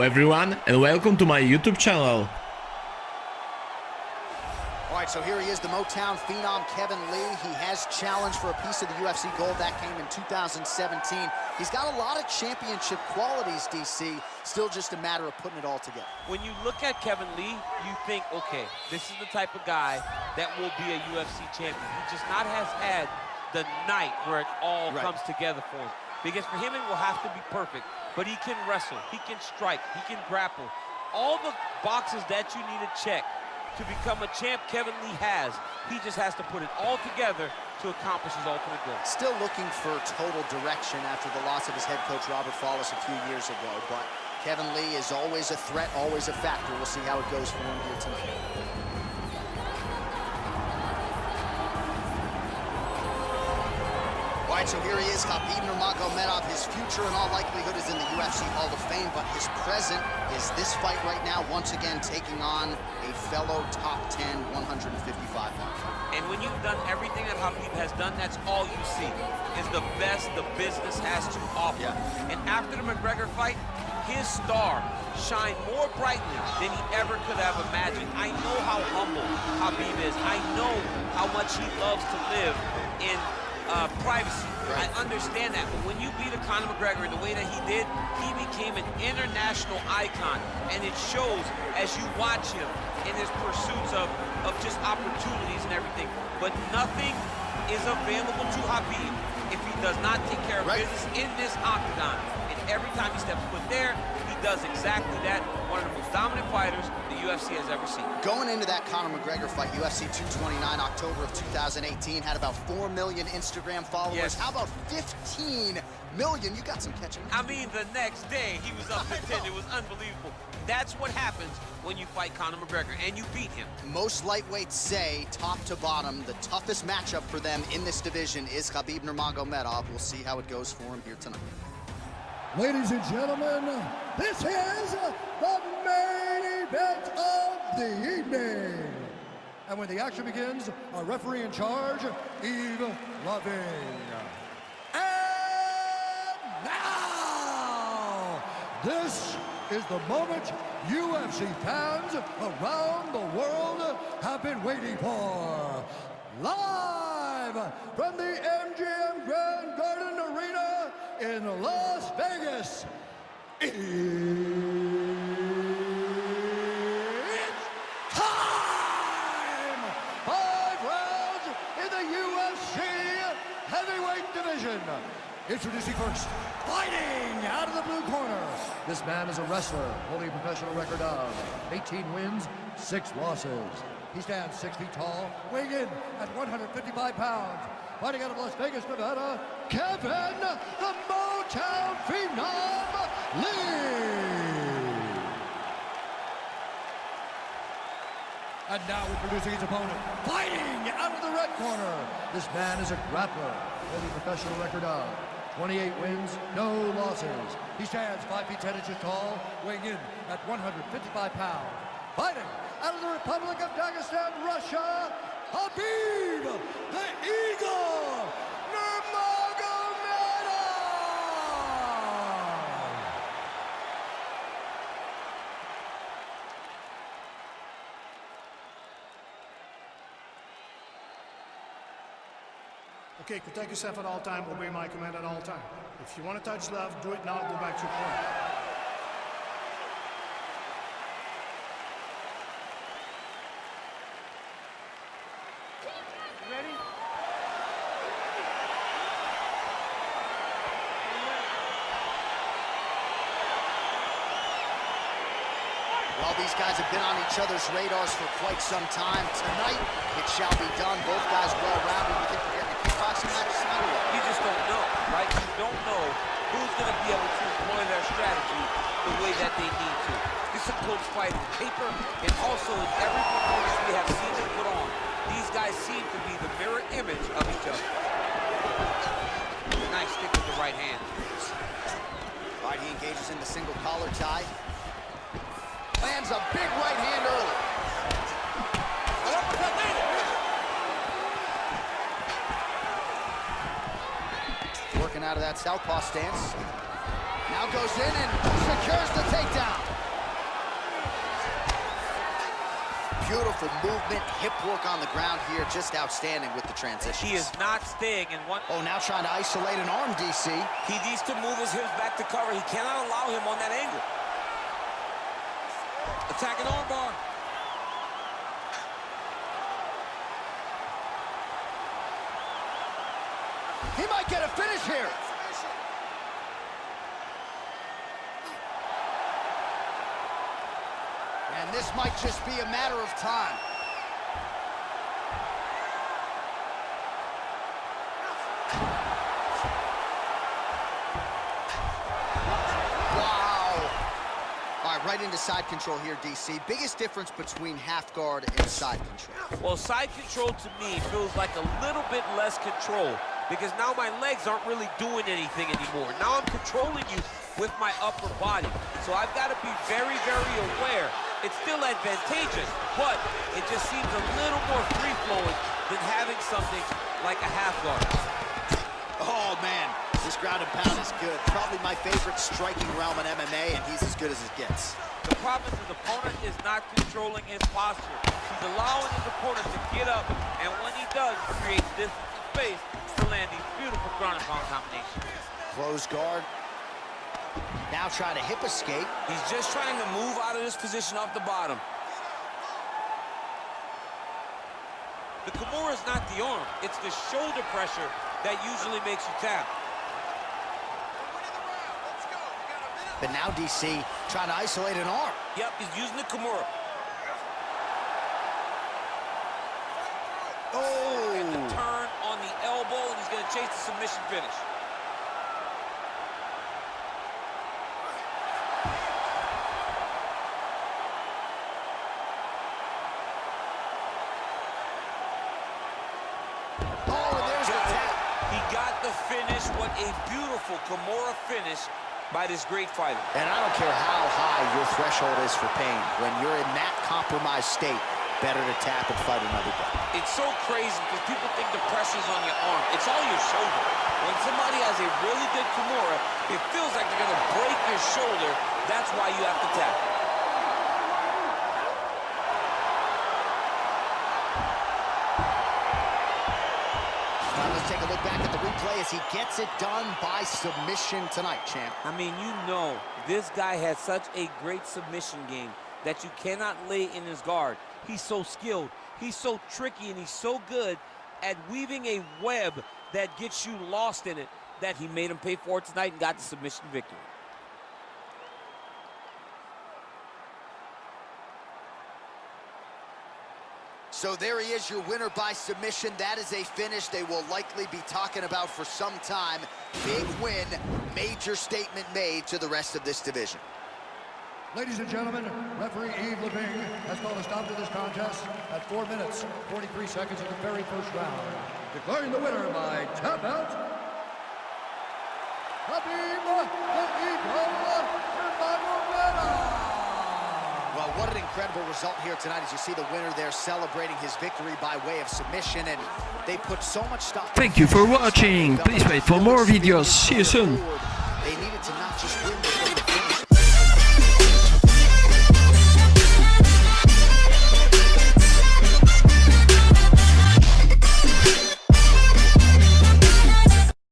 everyone and welcome to my YouTube channel. All right, so here he is, the Motown phenom, Kevin Lee. He has challenged for a piece of the UFC gold. That came in 2017. He's got a lot of championship qualities, DC. Still just a matter of putting it all together. When you look at Kevin Lee, you think, okay, this is the type of guy that will be a UFC champion. He just not has had the night where it all comes together for him. Because for him, it will have to be perfect. But he can wrestle, he can strike, he can grapple. All the boxes that you need to check to become a champ, Kevin Lee has. He just has to put it all together to accomplish his ultimate goal. Still looking for total direction after the loss of his head coach, Robert Follis, a few years ago. But Kevin Lee is always a threat, always a factor. We'll see how it goes for him here tonight. All right, so here he is, Khabib Nurmagomedov. His future in all likelihood is in the UFC Hall of Fame, but his present is this fight right now, once again taking on a fellow top 10, 155-pound fighter. And when you've done everything that Khabib has done, that's all you see, is the best the business has to offer. And after the McGregor fight, his star shined more brightly than he ever could have imagined. I know how humble Khabib is. I know how much he loves to live in privacy. I understand that, but when you beat a Conor McGregor in the way that he did, he became an international icon, and it shows as you watch him in his pursuits of just opportunities and everything. But nothing is available to Khabib if he does not take care of business in this octagon. And every time he steps foot there, he does exactly that. One of the most dominant fighters the UFC has ever seen. Going into that Conor McGregor fight, UFC 229, October of 2018, had about 4 million Instagram followers. Yes. How about 15 million? You got some catching. I mean, the next day, he was up to 10. It was unbelievable. That's what happens when you fight Conor McGregor, and you beat him. Most lightweights say, top to bottom, the toughest matchup for them in this division is Khabib Nurmagomedov. We'll see how it goes for him here tonight. Ladies and gentlemen, this is the main event of the evening. And when the action begins, our referee in charge, Yves Loving. And now, this is the moment UFC fans around the world have been waiting for. Live from the MGM Grand Garden Arena in Las Vegas, it's time! 5 rounds in the UFC heavyweight division. Introducing first, fighting out of the blue corner. This man is a wrestler, holding a professional record of 18 wins, 6 losses. He stands 6 feet tall, weighing in at 155 pounds. Fighting out of Las Vegas, Nevada, Kevin the Motown Phenom Lee. And now introducing his opponent, fighting out of the red corner. This man is a grappler, holding a professional record of 28 wins, no losses. He stands 5 feet 10 inches tall, weighing in at 155 pounds. Fighting out of the Republic of Dagestan, Russia, Khabib the Eagle Nurmagomedov. Okay, protect yourself at all time, obey my command at all time. If you want to touch left, do it now, go back to your point. Well, these guys have been on each other's radars for quite some time. Tonight, it shall be done. Both guys well-rounded. You think we're getting a kickboxing match tonight or what? You just don't know, right? You don't know who's going to be able to employ their strategy the way that they need to. This is a close fight on paper, and also in every performance we have seen them put on. These guys seem to be the mirror image of each other. Nice stick with the right hand. All right, he engages in the single collar tie. Lands a big right hand early. Working out of that southpaw stance. Now goes in and secures the takedown. Beautiful movement, hip work on the ground here, just outstanding with the transitions. He is not staying in one. Oh, now trying to isolate an arm, DC. He needs to move his hips back to cover. He cannot allow him on that angle. Attacking armbar. He might get a finish here. And this might just be a matter of time. Wow. All right, right into side control here, DC. Biggest difference between half guard and side control. Well, side control to me feels like a little bit less control because now my legs aren't really doing anything anymore. Now I'm controlling you with my upper body. So I've got to be very, very aware. It's still advantageous, but it just seems a little more free-flowing than having something like a half guard. Oh, man, this ground and pound is good. Probably my favorite striking realm in MMA, and he's as good as it gets. The problem is his opponent is not controlling his posture. He's allowing his opponent to get up, and when he does, create distance and space to land these beautiful ground and pound combinations. Close guard. Now trying to hip escape. He's just trying to move out of this position off the bottom. The Kimura is not the arm. It's the shoulder pressure that usually makes you tap. But now DC trying to isolate an arm. Yep, he's using the Kimura. Oh! And the turn on the elbow, and he's going to chase the submission finish. Finish, what a beautiful Kimura finish by this great fighter. And I don't care how high your threshold is for pain. When you're in that compromised state, better to tap and fight another day. It's so crazy because people think the pressure's on your arm. It's all your shoulder. When somebody has a really good Kimura, it feels like they're going to break your shoulder. That's why you have to tap. Take a look back at the replay as he gets it done by submission tonight, champ. I mean, you know, this guy has such a great submission game that you cannot lay in his guard. He's so skilled, he's so tricky, and he's so good at weaving a web that gets you lost in it that he made him pay for it tonight and got the submission victory. So there he is, your winner by submission. That is a finish they will likely be talking about for some time. Big win, major statement made to the rest of this division. Ladies and gentlemen, referee Yves Leving has called a stop to this contest at 4 minutes, 43 seconds of the very first round. Declaring the winner by tap out, Khabib the Eagle Nurmagomedov. Well, what an incredible result here tonight as you see the winner there celebrating his victory by way of submission, and they put so much stock. Thank you for watching. Please wait for more videos. See you soon. They needed to not just win the finish.